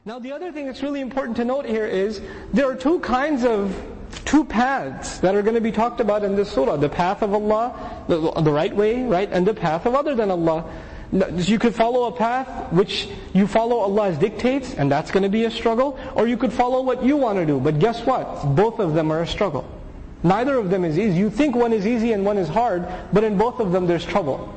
Now the other thing that's really important to note here is, there are two paths that are going to be talked about in this surah. The path of Allah, the right way, right? And the path of other than Allah. You could follow a path which you follow Allah's dictates, and that's going to be a struggle. Or you could follow what you want to do. But guess what? Both of them are a struggle. Neither of them is easy. You think one is easy and one is hard, but in both of them there's trouble.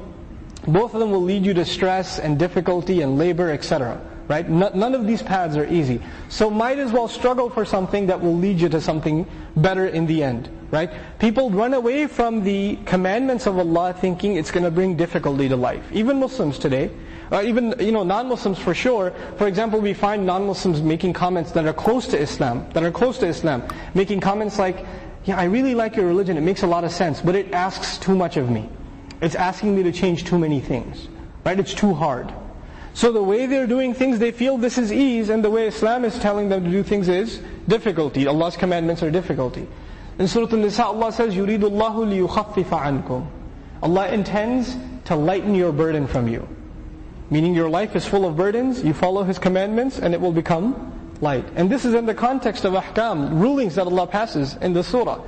Both of them will lead you to stress and difficulty and labor, etc. Right? None of these paths are easy. So might as well struggle for something that will lead you to something better in the end. Right? People run away from the commandments of Allah thinking it's going to bring difficulty to life. Even Muslims today, even non-Muslims for sure. For example, we find non-Muslims making comments that are close to Islam, making comments like, yeah, I really like your religion, it makes a lot of sense, but it asks too much of me. It's asking me to change too many things. Right? It's too hard. So the way they're doing things, they feel this is ease, and the way Islam is telling them to do things is difficulty. Allah's commandments are difficulty. In Surah An-Nisa, Allah says, يُرِيدُ اللَّهُ لِيُخَفِّفَ عَنْكُمْ. Allah intends to lighten your burden from you. Meaning your life is full of burdens, you follow His commandments, and it will become light. And this is in the context of ahkam, rulings that Allah passes in the surah.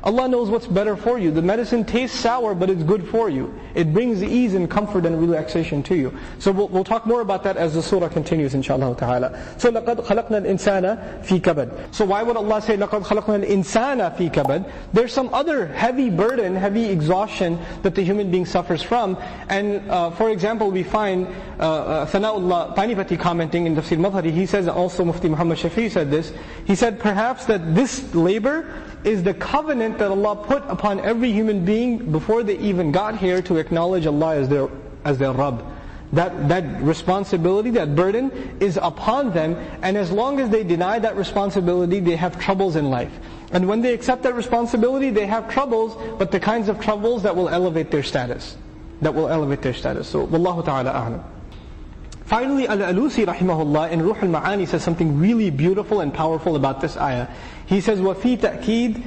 Allah knows what's better for you. The medicine tastes sour, but it's good for you. It brings ease and comfort and relaxation to you. So we'll talk more about that as the surah continues, inshaAllah ta'ala. So لَقَدْ خَلَقْنَا الْإِنسَانَ فِي كَبَدٍ. So why would Allah say لَقَدْ خَلَقْنَا الْإِنسَانَ فِي كَبَدٍ? There's some other heavy burden, heavy exhaustion that the human being suffers from. And for example, we find Thana'ullah Panipati commenting in Tafsir Madhari, he says, also Mufti Muhammad Shafi said this, he said perhaps that this labor is the covenant that Allah put upon every human being before they even got here to acknowledge Allah as their Rabb. That responsibility, that burden is upon them, and as long as they deny that responsibility, they have troubles in life. And when they accept that responsibility, they have troubles, but the kinds of troubles that will elevate their status. So, Wallahu ta'ala a'lam. Finally, Al-Alusi rahimahullah in Ruh al-Ma'ani says something really beautiful and powerful about this ayah. He says, وَفِي تَأْكِيدِ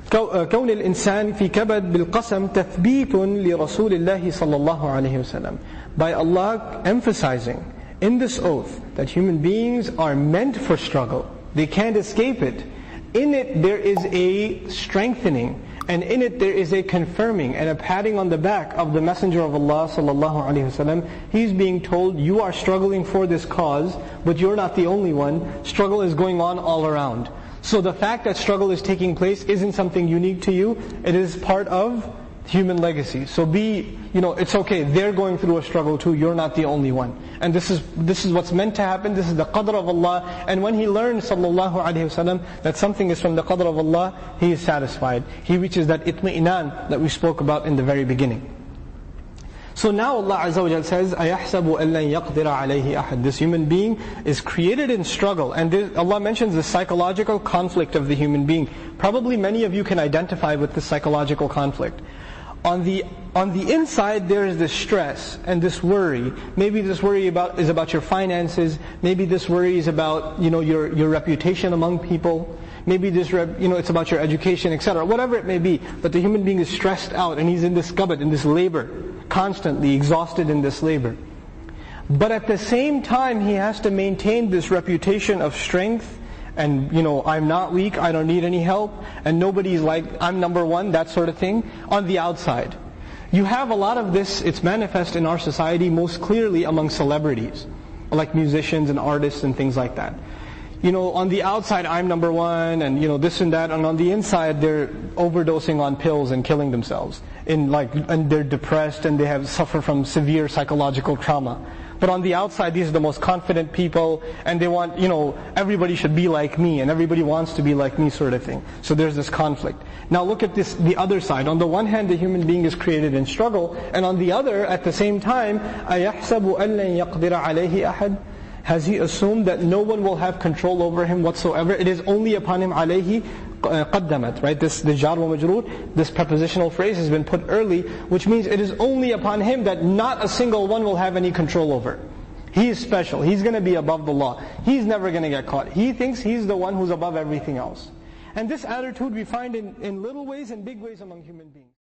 كون الإنسان في كبد بالقسم تثبيت لرسول الله صلى الله عليه وسلم. By Allah emphasizing in this oath that human beings are meant for struggle. They can't escape it. In it there is a strengthening, and in it there is a confirming and a patting on the back of the Messenger of Allah sallallahu alaihi wasallam. He's being told, you are struggling for this cause, but you're not the only one. Struggle is going on all around. So the fact that struggle is taking place isn't something unique to you. It is part of human legacy. So it's okay. They're going through a struggle too. You're not the only one. And this is what's meant to happen. This is the qadr of Allah. And when he learns, sallallahu alaihi wasallam, that something is from the qadr of Allah, he is satisfied. He reaches that itmi'inan that we spoke about in the very beginning. So now Allah Azza wa Jal says, أَيَحْسَبُ أَن لَن يَقْدِرَ عَلَيْهِ أَحَدٍ. This human being is created in struggle. And Allah mentions the psychological conflict of the human being. Probably many of you can identify with this psychological conflict. On the inside there is this stress and this worry. Maybe this worry is about your finances. Maybe this worry is about your reputation among people. Maybe it's about your education, etc. Whatever it may be. But the human being is stressed out and he's in this qabad, in this labor, constantly exhausted in this labor. But at the same time he has to maintain this reputation of strength. And I'm not weak, I don't need any help, and nobody's like, I'm number one, that sort of thing, on the outside. You have a lot of this, it's manifest in our society most clearly among celebrities, like musicians and artists and things like that. On the outside, I'm number one, and this and that, and on the inside, they're overdosing on pills and killing themselves. And they're depressed and they suffer from severe psychological trauma. But on the outside, these are the most confident people, and they want, everybody should be like me, and everybody wants to be like me, sort of thing. So there's this conflict. Now look at the other side. On the one hand, the human being is created in struggle, and on the other, at the same time, أَيَحْسَبُ أَن لَن يَقْدِرَ عَلَيْهِ أَحَدٍ. Has he assumed that no one will have control over him whatsoever? It is only upon him alayhi qaddamat, right? The jar wa majroor, this prepositional phrase has been put early, which means it is only upon him that not a single one will have any control over. He is special. He's going to be above the law. He's never going to get caught. He thinks he's the one who's above everything else. And this attitude we find in little ways and big ways among human beings.